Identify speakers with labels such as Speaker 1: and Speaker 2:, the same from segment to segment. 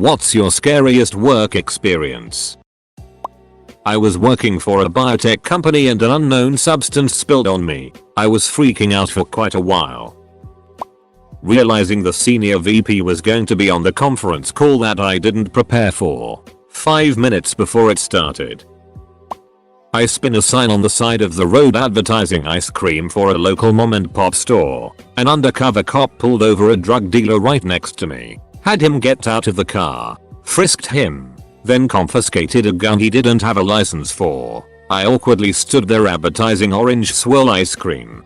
Speaker 1: What's your scariest work experience? I was working for a biotech company and an unknown substance spilled on me. I was freaking out for quite a while. Realizing the senior VP was going to be on the conference call that I didn't prepare for 5 minutes before it started. I spin a sign on the side of the road advertising ice cream for a local mom and pop store. An undercover cop pulled over a drug dealer right next to me, had him get out of the car, frisked him, then confiscated a gun he didn't have a license for. I awkwardly stood there advertising orange swirl ice cream.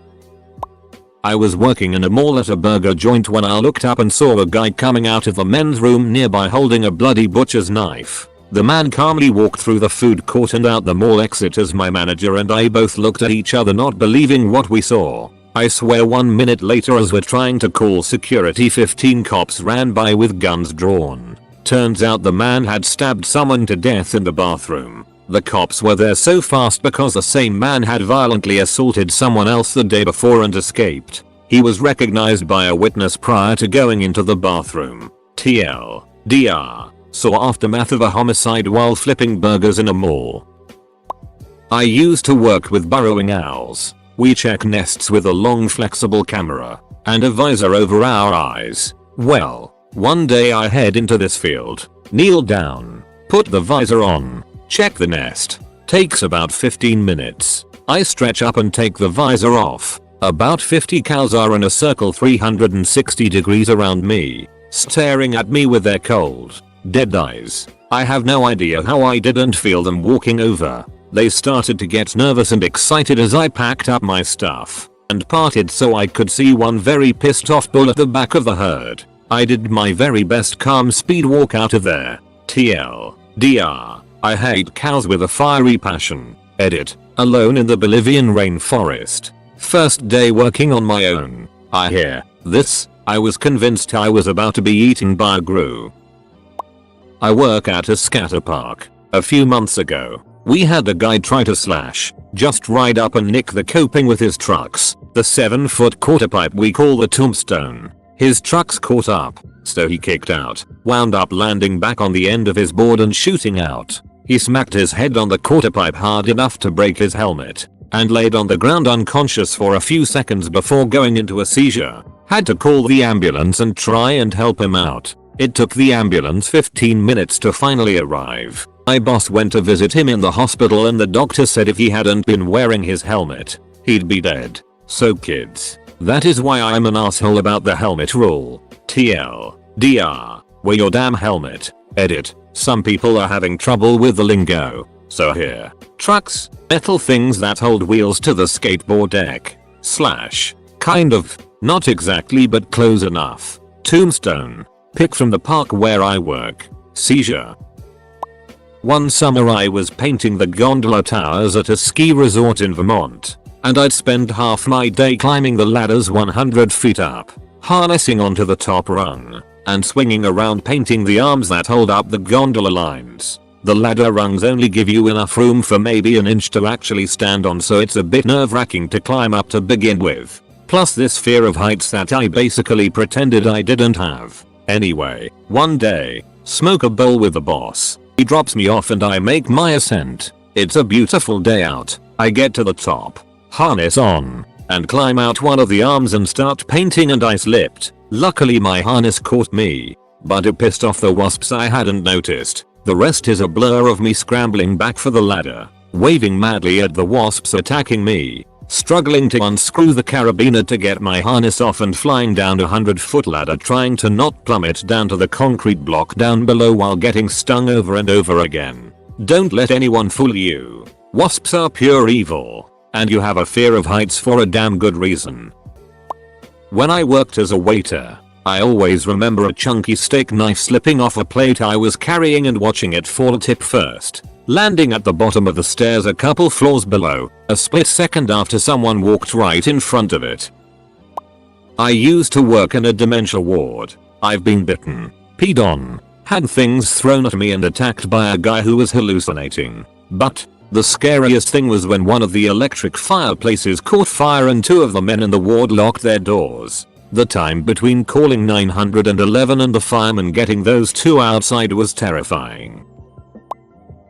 Speaker 1: I was working in a mall at a burger joint when I looked up and saw a guy coming out of the men's room nearby holding a bloody butcher's knife. The man calmly walked through the food court and out the mall exit as my manager and I both looked at each other not believing what we saw. I swear 1 minute later as we're trying to call security 15 cops ran by with guns drawn. Turns out the man had stabbed someone to death in the bathroom. The cops were there so fast because the same man had violently assaulted someone else the day before and escaped. He was recognized by a witness prior to going into the bathroom. TLDR. Saw aftermath of a homicide while flipping burgers in a mall. I used to work with burrowing owls. We check nests with a long flexible camera and a visor over our eyes. Well, one day I head into this field, kneel down, put the visor on, check the nest. Takes about 15 minutes. I stretch up and take the visor off. About 50 cows are in a circle 360 degrees around me, staring at me with their cold, dead eyes. I have no idea how I didn't feel them walking over. They started to get nervous and excited as I packed up my stuff and parted so I could see one very pissed off bull at the back of the herd. I did my very best calm speed walk out of there. TLDR. I hate cows with a fiery passion. Edit. Alone in the Bolivian rainforest. First day working on my own. I hear this. I was convinced I was about to be eaten by a grue. I work at a scatter park. A few months ago, we had a guy try to just ride up and nick the coping with his trucks, the 7-foot quarter pipe we call the tombstone. His trucks caught up, so he kicked out, wound up landing back on the end of his board and shooting out. He smacked his head on the quarter pipe hard enough to break his helmet, and laid on the ground unconscious for a few seconds before going into a seizure. Had to call the ambulance and try and help him out. It took the ambulance 15 minutes to finally arrive. My boss went to visit him in the hospital and the doctor said if he hadn't been wearing his helmet, he'd be dead. So kids, that is why I'm an asshole about the helmet rule. TLDR. Wear your damn helmet. Edit. Some people are having trouble with the lingo. So here. Trucks, metal things that hold wheels to the skateboard deck. / kind of. Not exactly but close enough. Tombstone. Pick from the park where I work. Seizure. One summer I was painting the gondola towers at a ski resort in Vermont, and I'd spend half my day climbing the ladders 100 feet up, harnessing onto the top rung, and swinging around painting the arms that hold up the gondola lines. The ladder rungs only give you enough room for maybe an inch to actually stand on, so it's a bit nerve-wracking to climb up to begin with. Plus this fear of heights that I basically pretended I didn't have. Anyway, one day, smoke a bowl with the boss. He drops me off and I make my ascent. It's a beautiful day out. I get to the top, harness on, and climb out one of the arms and start painting and I slipped. Luckily my harness caught me, but it pissed off the wasps I hadn't noticed. The rest is a blur of me scrambling back for the ladder, waving madly at the wasps attacking me, struggling to unscrew the carabiner to get my harness off and flying down a 100-foot ladder trying to not plummet down to the concrete block down below while getting stung over and over again. Don't let anyone fool you. Wasps are pure evil, and you have a fear of heights for a damn good reason. When I worked as a waiter, I always remember a chunky steak knife slipping off a plate I was carrying and watching it fall tip first, landing at the bottom of the stairs a couple floors below, a split second after someone walked right in front of it. I used to work in a dementia ward. I've been bitten, peed on, had things thrown at me and attacked by a guy who was hallucinating. But the scariest thing was when one of the electric fireplaces caught fire and 2 of the men in the ward locked their doors. The time between calling 911 and the fireman getting those two outside was terrifying.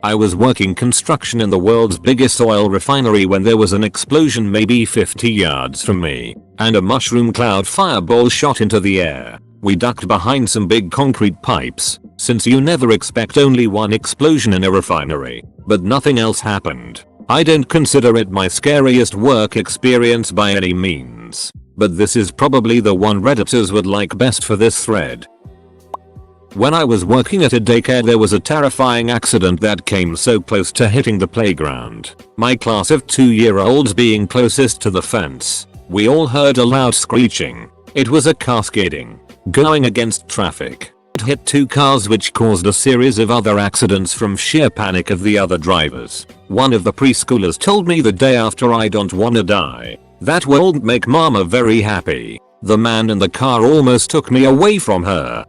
Speaker 1: I was working construction in the world's biggest oil refinery when there was an explosion maybe 50 yards from me, and a mushroom cloud fireball shot into the air. We ducked behind some big concrete pipes, since you never expect only one explosion in a refinery, but nothing else happened. I don't consider it my scariest work experience by any means, but this is probably the one Redditors would like best for this thread. When I was working at a daycare, there was a terrifying accident that came so close to hitting the playground. My class of 2-year-olds being closest to the fence. We all heard a loud screeching. It was a car skidding, going against traffic. It hit 2 cars, which caused a series of other accidents from sheer panic of the other drivers. One of the preschoolers told me the day after, "I don't wanna die. That won't make mama very happy. The man in the car almost took me away from her."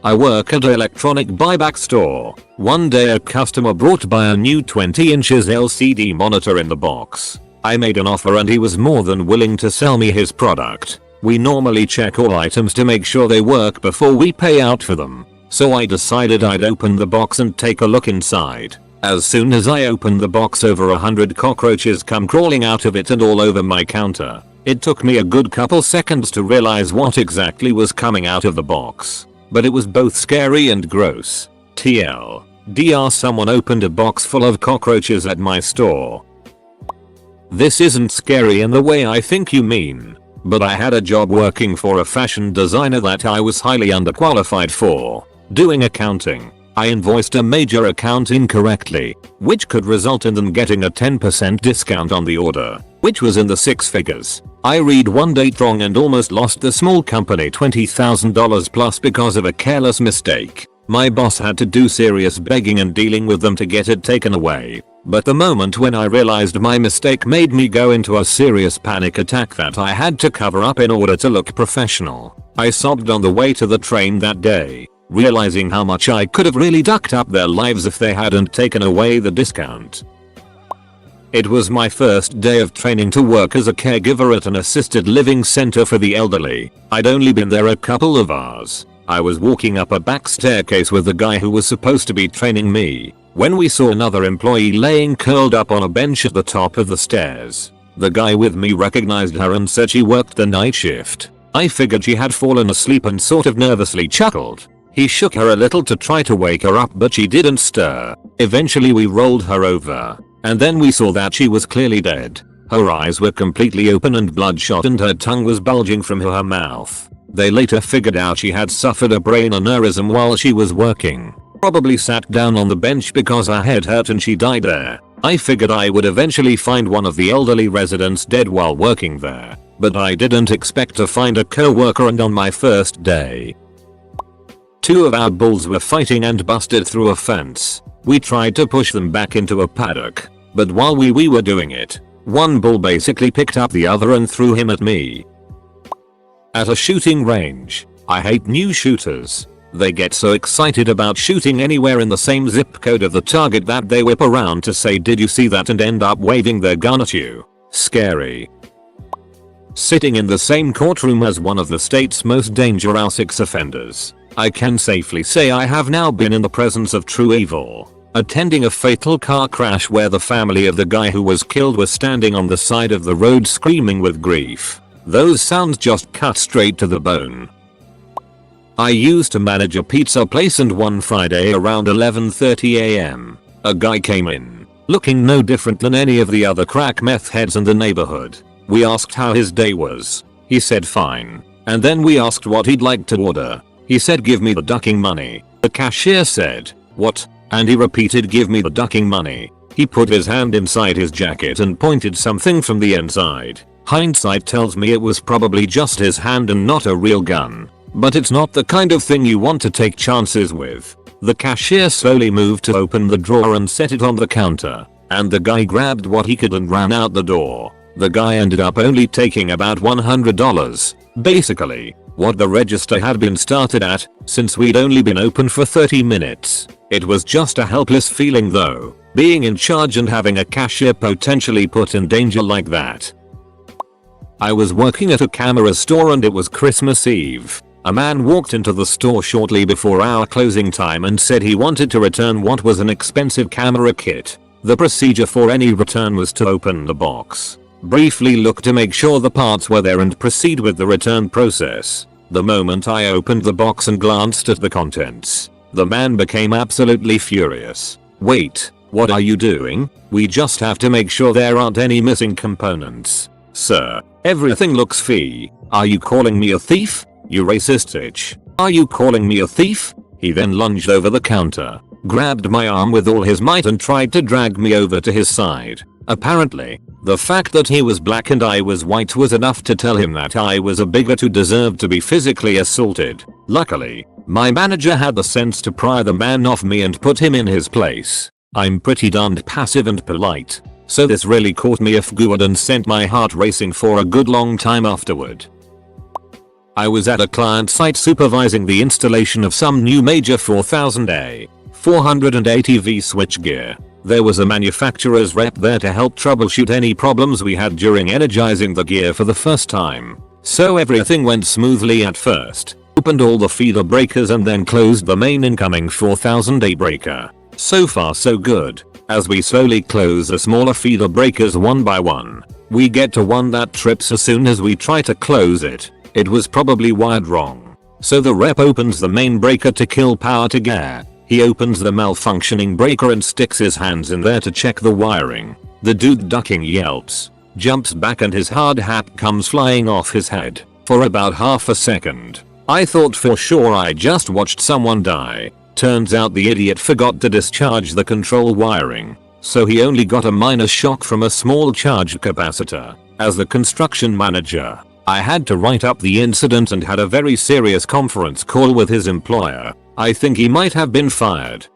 Speaker 1: I work at an electronic buyback store. One day a customer brought by a new 20 inches LCD monitor in the box. I made an offer and he was more than willing to sell me his product. We normally check all items to make sure they work before we pay out for them, so I decided I'd open the box and take a look inside. As soon as I opened the box, over 100 cockroaches come crawling out of it and all over my counter. It took me a good couple seconds to realize what exactly was coming out of the box, but it was both scary and gross. TLDR, someone opened a box full of cockroaches at my store. This isn't scary in the way I think you mean, but I had a job working for a fashion designer that I was highly underqualified for. Doing accounting, I invoiced a major account incorrectly, which could result in them getting a 10% discount on the order, which was in the 6 figures. I read one date wrong and almost lost the small company $20,000 plus because of a careless mistake. My boss had to do serious begging and dealing with them to get it taken away. But the moment when I realized my mistake made me go into a serious panic attack that I had to cover up in order to look professional. I sobbed on the way to the train that day, realizing how much I could have really ducked up their lives if they hadn't taken away the discount. It was my first day of training to work as a caregiver at an assisted living center for the elderly. I'd only been there a couple of hours. I was walking up a back staircase with the guy who was supposed to be training me, when we saw another employee laying curled up on a bench at the top of the stairs. The guy with me recognized her and said she worked the night shift. I figured she had fallen asleep and sort of nervously chuckled. He shook her a little to try to wake her up, but she didn't stir. Eventually we rolled her over, and then we saw that she was clearly dead. Her eyes were completely open and bloodshot and her tongue was bulging from her mouth. They later figured out she had suffered a brain aneurysm while she was working. Probably sat down on the bench because her head hurt and she died there. I figured I would eventually find one of the elderly residents dead while working there, but I didn't expect to find a co-worker, and on my first day, 2 of our bulls were fighting and busted through a fence. We tried to push them back into a paddock, but while we were doing it, one bull basically picked up the other and threw him at me. At a shooting range, I hate new shooters. They get so excited about shooting anywhere in the same zip code of the target that they whip around to say, "Did you see that?" and end up waving their gun at you. Scary. Sitting in the same courtroom as one of the state's most dangerous sex offenders, I can safely say I have now been in the presence of true evil. Attending a fatal car crash where the family of the guy who was killed was standing on the side of the road screaming with grief. Those sounds just cut straight to the bone. I used to manage a pizza place, and one Friday around 11:30 AM, a guy came in, looking no different than any of the other crack meth heads in the neighborhood. We asked how his day was. He said fine. And then we asked what he'd like to order. He said, "Give me the ducking money." The cashier said, "What?" And he repeated, "Give me the ducking money." He put his hand inside his jacket and pointed something from the inside. Hindsight tells me it was probably just his hand and not a real gun. But it's not the kind of thing you want to take chances with. The cashier slowly moved to open the drawer and set it on the counter, and the guy grabbed what he could and ran out the door. The guy ended up only taking about $100. Basically, what the register had been started at, since we'd only been open for 30 minutes. It was just a helpless feeling though, being in charge and having a cashier potentially put in danger like that. I was working at a camera store and it was Christmas Eve. A man walked into the store shortly before our closing time and said he wanted to return what was an expensive camera kit. The procedure for any return was to open the box, briefly look to make sure the parts were there and proceed with the return process. The moment I opened the box and glanced at the contents, the man became absolutely furious. "Wait, what are you doing? We just have to make sure there aren't any missing components. Sir, everything looks fee. Are you calling me a thief? You racist bitch. Are you calling me a thief?" He then lunged over the counter, grabbed my arm with all his might and tried to drag me over to his side. Apparently, the fact that he was black and I was white was enough to tell him that I was a bigot who deserved to be physically assaulted. Luckily, my manager had the sense to pry the man off me and put him in his place. I'm pretty darned passive and polite, so this really caught me off guard and sent my heart racing for a good long time afterward. I was at a client site supervising the installation of some new major 4000A 480V switchgear. There was a manufacturer's rep there to help troubleshoot any problems we had during energizing the gear for the first time. So everything went smoothly at first. Opened all the feeder breakers and then closed the main incoming 4000A breaker. So far so good. As we slowly close the smaller feeder breakers one by one, we get to one that trips as soon as we try to close it. It was probably wired wrong. So the rep opens the main breaker to kill power to gear. He opens the malfunctioning breaker and sticks his hands in there to check the wiring. The dude ducking yelps, jumps back and his hard hat comes flying off his head. For about half a second, I thought for sure I just watched someone die. Turns out the idiot forgot to discharge the control wiring, so he only got a minor shock from a small charge capacitor. As the construction manager, I had to write up the incident and had a very serious conference call with his employer. I think he might have been fired.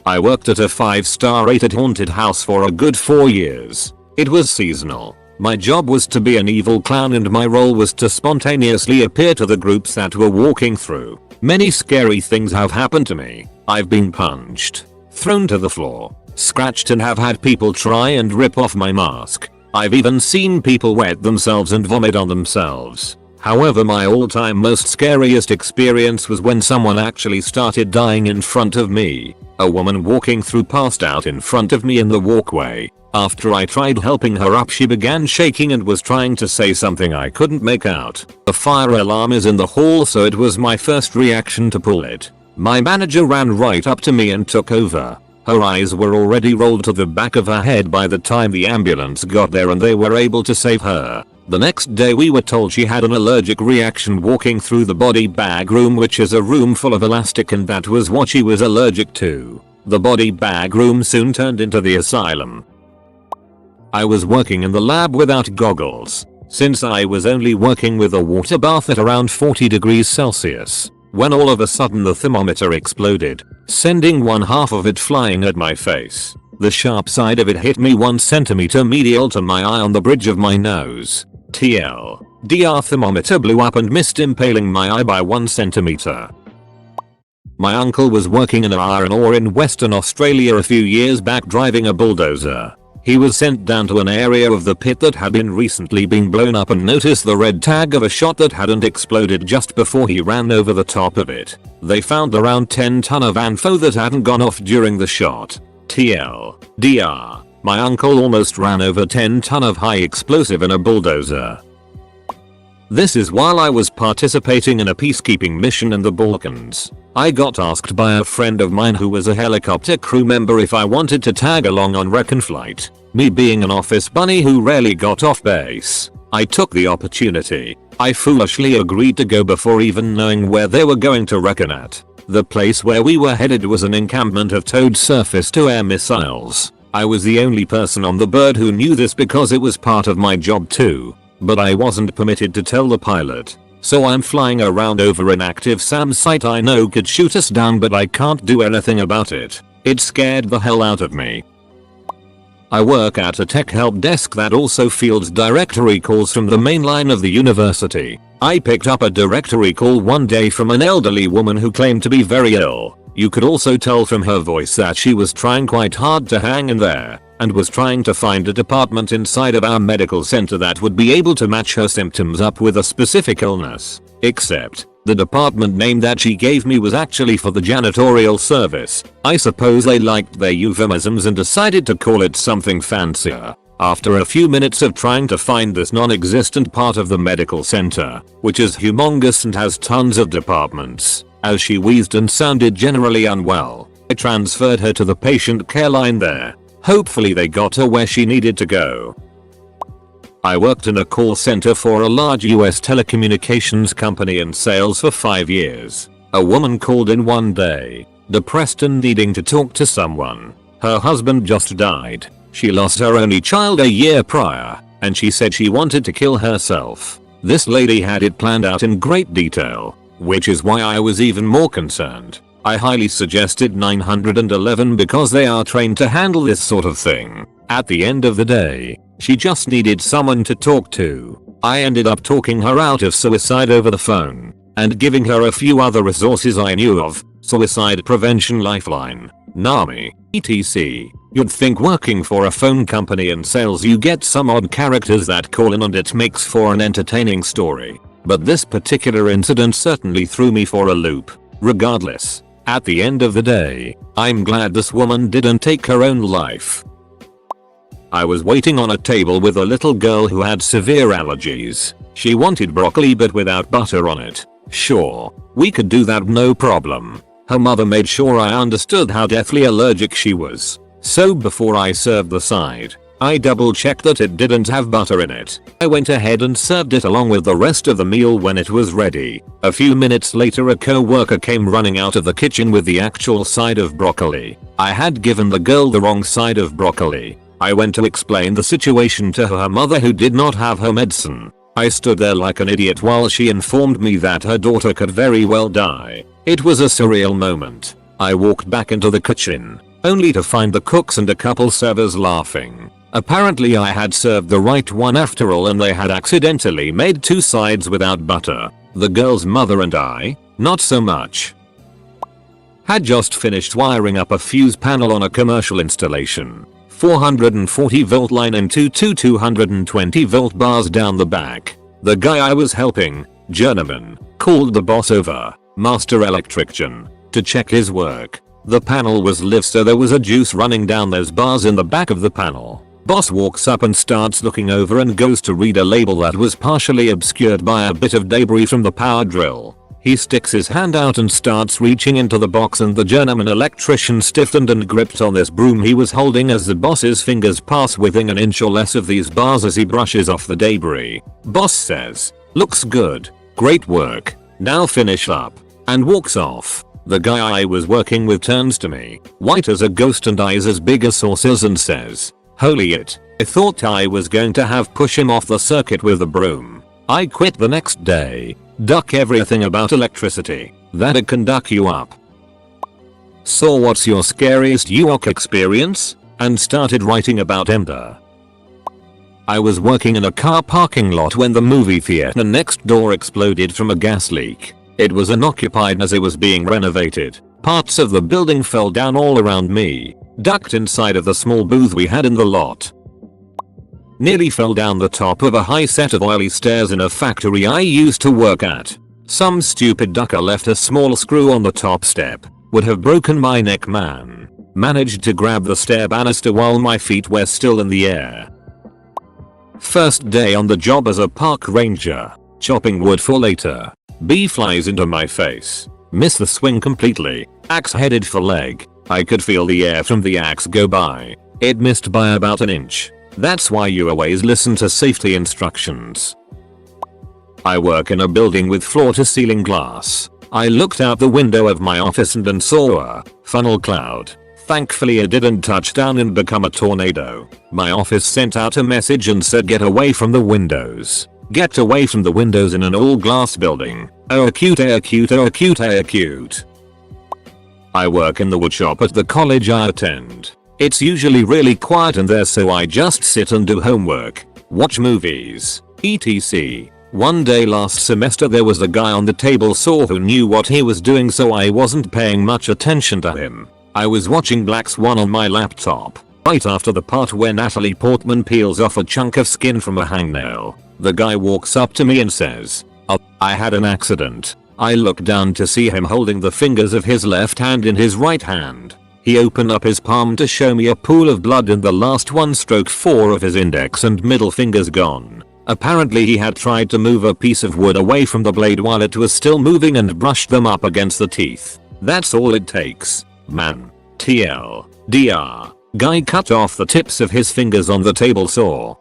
Speaker 1: I worked at a 5-star rated haunted house for a good 4 years. It was seasonal. My job was to be an evil clown and my role was to spontaneously appear to the groups that were walking through. Many scary things have happened to me. I've been punched, thrown to the floor, scratched and have had people try and rip off my mask. I've even seen people wet themselves and vomit on themselves. However, my all-time most scariest experience was when someone actually started dying in front of me. A woman walking through passed out in front of me in the walkway. After I tried helping her up, she began shaking and was trying to say something I couldn't make out. The fire alarm is in the hall, so it was my first reaction to pull it. My manager ran right up to me and took over. Her eyes were already rolled to the back of her head by the time the ambulance got there and they were able to save her. The next day we were told she had an allergic reaction walking through the body bag room, which is a room full of elastic, and that was what she was allergic to. The body bag room soon turned into the asylum. I was working in the lab without goggles, since I was only working with a water bath at around 40 degrees Celsius, when all of a sudden the thermometer exploded, sending one half of it flying at my face. The sharp side of it hit me 1 centimeter medial to my eye on the bridge of my nose. TLDR, thermometer blew up and missed, impaling my eye by 1 centimeter. My uncle was working in an iron ore in Western Australia a few years back, driving a bulldozer. He was sent down to an area of the pit that had been recently blown up and noticed the red tag of a shot that hadn't exploded just before he ran over the top of it. They found around 10 ton of ANFO that hadn't gone off during the shot. TLDR. My uncle almost ran over 10 ton of high explosive in a bulldozer. This is while I was participating in a peacekeeping mission in the Balkans. I got asked by a friend of mine who was a helicopter crew member if I wanted to tag along on Recon Flight. Me being an office bunny who rarely got off base, I took the opportunity. I foolishly agreed to go before even knowing where they were going to Recon at. The place where we were headed was an encampment of towed surface-to-air missiles. I was the only person on the bird who knew this because it was part of my job too, but I wasn't permitted to tell the pilot. So I'm flying around over an active SAM site I know could shoot us down, but I can't do anything about it. It scared the hell out of me. I work at a tech help desk that also fields directory calls from the main line of the university. I picked up a directory call one day from an elderly woman who claimed to be very ill. You could also tell from her voice that she was trying quite hard to hang in there. and was trying to find a department inside of our medical center that would be able to match her symptoms up with a specific illness. Except, the department name that she gave me was actually for the janitorial service. I suppose they liked their euphemisms and decided to call it something fancier. After a few minutes of trying to find this non-existent part of the medical center, which is humongous and has tons of departments, as she wheezed and sounded generally unwell, I transferred her to the patient care line there. Hopefully they got her where she needed to go. I worked in a call center for a large US telecommunications company in sales for 5 years. A woman called in one day, depressed and needing to talk to someone. Her husband just died. She lost her only child a year prior, and she said she wanted to kill herself. This lady had it planned out in great detail, which is why I was even more concerned. I highly suggested 911 because they are trained to handle this sort of thing. At the end of the day, she just needed someone to talk to. I ended up talking her out of suicide over the phone, and giving her a few other resources I knew of, Suicide Prevention Lifeline, NAMI, etc. You'd think working for a phone company in sales you get some odd characters that call in and it makes for an entertaining story. But this particular incident certainly threw me for a loop. Regardless, at the end of the day, I'm glad this woman didn't take her own life. I was waiting on a table with a little girl who had severe allergies. She wanted broccoli but without butter on it. Sure, we could do that no problem. Her mother made sure I understood how deathly allergic she was. So before I served the side, I double checked that it didn't have butter in it. I went ahead and served it along with the rest of the meal when it was ready. A few minutes later a co-worker came running out of the kitchen with the actual side of broccoli. I had given the girl the wrong side of broccoli. I went to explain the situation to her mother who did not have her medicine. I stood there like an idiot while she informed me that her daughter could very well die. It was a surreal moment. I walked back into the kitchen, only to find the cooks and a couple servers laughing. Apparently I had served the right one after all and they had accidentally made two sides without butter. The girl's mother and I, not so much. Had just finished wiring up a fuse panel on a commercial installation. 440 volt line into two 220 volt bars down the back. The guy I was helping, journeyman, called the boss over, master electrician, to check his work. The panel was lit so there was a juice running down those bars in the back of the panel. Boss walks up and starts looking over and goes to read a label that was partially obscured by a bit of debris from the power drill. He sticks his hand out and starts reaching into the box and the journeyman electrician stiffened and gripped on this broom he was holding as the boss's fingers pass within an inch or less of these bars as he brushes off the debris. Boss says, "Looks good. Great work. Now finish up," and walks off. The guy I was working with turns to me, white as a ghost and eyes as big as saucers and says, "Holy it, I thought I was going to have push him off the circuit with the broom." I quit the next day. Duck everything about electricity. That it can duck you up. So what's your scariest UOC experience? And started writing about Emder. I was working in a car parking lot when the movie theater next door exploded from a gas leak. It was unoccupied as it was being renovated. Parts of the building fell down all around me, ducked inside of the small booth we had in the lot. Nearly fell down the top of a high set of oily stairs in a factory I used to work at. Some stupid ducker left a small screw on the top step. Would have broken my neck, man. Managed to grab the stair banister while my feet were still in the air. First day on the job as a park ranger. Chopping wood for later. Bee flies into my face. Miss the swing completely. Axe headed for leg. I could feel the air from the axe go by. It missed by about an inch. That's why you always listen to safety instructions. I work in a building with floor-to-ceiling glass. I looked out the window of my office and saw a funnel cloud. Thankfully it didn't touch down and become a tornado. My office sent out a message and said get away from the windows. Get away from the windows in an all-glass building. Oh acute, acute, acute, acute. I work in the woodshop at the college I attend. It's usually really quiet in there so I just sit and do homework, watch movies, etc. One day last semester there was a guy on the table saw who knew what he was doing so I wasn't paying much attention to him. I was watching Black Swan on my laptop. Right after the part where Natalie Portman peels off a chunk of skin from a hangnail, the guy walks up to me and says, "Oh, I had an accident." I look down to see him holding the fingers of his left hand in his right hand. He opened up his palm to show me a pool of blood and the last 1/4 of his index and middle fingers gone. Apparently he had tried to move a piece of wood away from the blade while it was still moving and brushed them up against the teeth. That's all it takes, man. TLDR. Guy cut off the tips of his fingers on the table saw.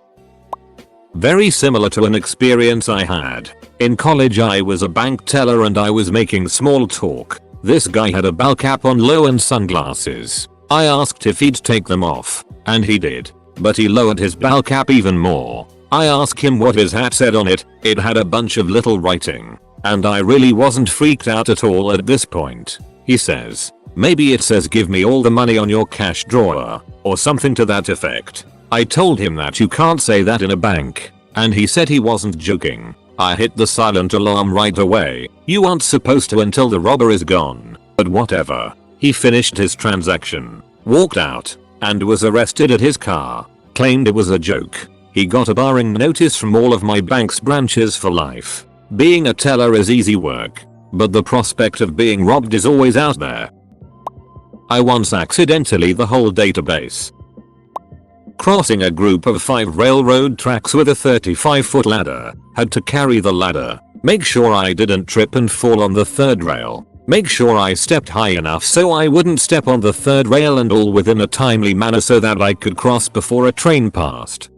Speaker 1: Very similar to an experience I had. In college I was a bank teller and I was making small talk. This guy had a ball cap on low and sunglasses. I asked if he'd take them off, and he did. But he lowered his ball cap even more. I asked him what his hat said on it. It had a bunch of little writing. And I really wasn't freaked out at all at this point. He says, "Maybe it says give me all the money on your cash drawer," or something to that effect. I told him that you can't say that in a bank, and he said he wasn't joking. I hit the silent alarm right away. You aren't supposed to until the robber is gone, but whatever. He finished his transaction, walked out, and was arrested at his car. Claimed it was a joke. He got a barring notice from all of my bank's branches for life. Being a teller is easy work, but the prospect of being robbed is always out there. I once accidentally the whole database. Crossing a group of 5 railroad tracks with a 35-foot ladder. Had to carry the ladder. Make sure I didn't trip and fall on the 3rd rail. Make sure I stepped high enough so I wouldn't step on the 3rd rail, and all within a timely manner so that I could cross before a train passed.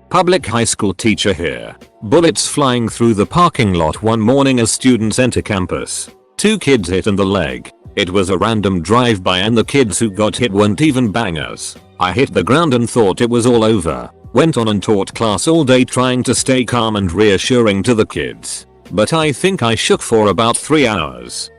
Speaker 1: Public high school teacher here. Bullets flying through the parking lot one morning as students enter campus. 2 kids hit in the leg. It was a random drive-by and the kids who got hit weren't even bangers. I hit the ground and thought it was all over. Went on and taught class all day trying to stay calm and reassuring to the kids. But I think I shook for about 3 hours.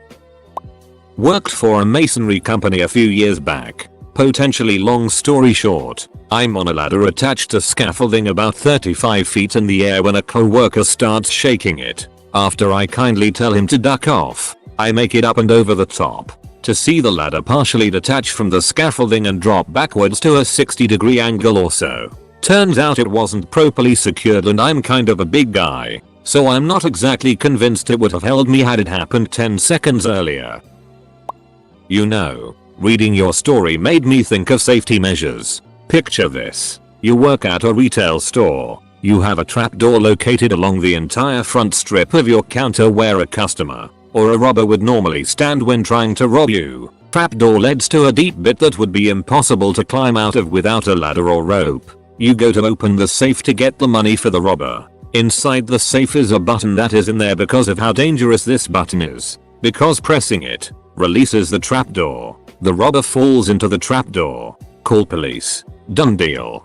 Speaker 1: Worked for a masonry company a few years back. Potentially long story short, I'm on a ladder attached to scaffolding about 35 feet in the air when a co-worker starts shaking it. After I kindly tell him to duck off, I make it up and over the top to see the ladder partially detach from the scaffolding and drop backwards to a 60-degree angle or so. Turns out it wasn't properly secured and I'm kind of a big guy, so I'm not exactly convinced it would have held me had it happened 10 seconds earlier. You know, reading your story made me think of safety measures. Picture this. You work at a retail store. You have a trapdoor located along the entire front strip of your counter where a customer or a robber would normally stand when trying to rob you. Trapdoor leads to a deep bit that would be impossible to climb out of without a ladder or rope. You go to open the safe to get the money for the robber. Inside the safe is a button that is in there because of how dangerous this button is. Because pressing it releases the trapdoor. The robber falls into the trapdoor. Call police. Done deal.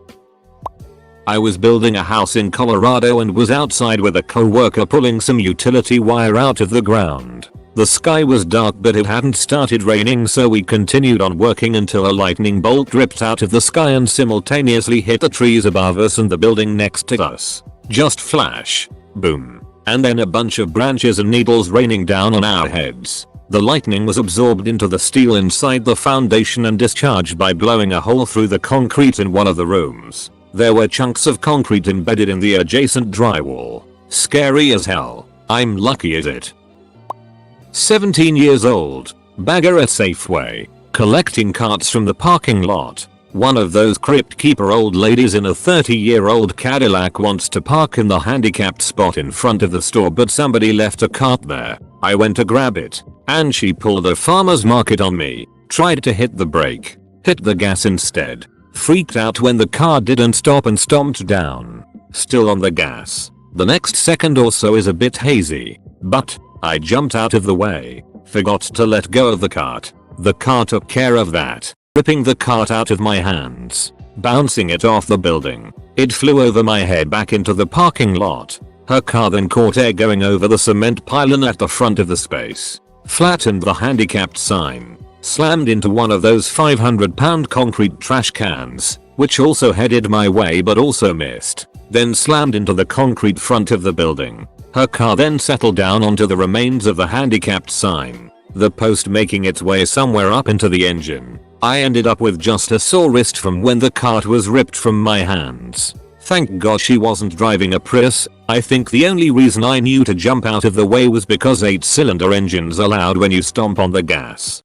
Speaker 1: I was building a house in Colorado and was outside with a co-worker pulling some utility wire out of the ground. The sky was dark but it hadn't started raining, so we continued on working until a lightning bolt dripped out of the sky and simultaneously hit the trees above us and the building next to us. Just flash. Boom. And then a bunch of branches and needles raining down on our heads. The lightning was absorbed into the steel inside the foundation and discharged by blowing a hole through the concrete in one of the rooms. There were chunks of concrete embedded in the adjacent drywall. Scary as hell. I'm lucky as it. 17 years old. Bagger at Safeway. Collecting carts from the parking lot. One of those crypt keeper old ladies in a 30-year-old Cadillac wants to park in the handicapped spot in front of the store, but somebody left a cart there. I went to grab it, and she pulled a farmer's market on me. Tried to hit the brake. Hit the gas instead. Freaked out when the car didn't stop and stomped down. Still on the gas. The next second or so is a bit hazy, but I jumped out of the way. Forgot to let go of the cart. The car took care of that, ripping the cart out of my hands, bouncing it off the building. It flew over my head back into the parking lot. Her car then caught air going over the cement pylon at the front of the space, flattened the handicapped sign, slammed into one of those 500-pound concrete trash cans, which also headed my way but also missed, then slammed into the concrete front of the building. Her car then settled down onto the remains of the handicapped sign, the post making its way somewhere up into the engine. I ended up with just a sore wrist from when the cart was ripped from my hands. Thank God she wasn't driving a Prius. I think the only reason I knew to jump out of the way was because 8-cylinder engines are loud when you stomp on the gas.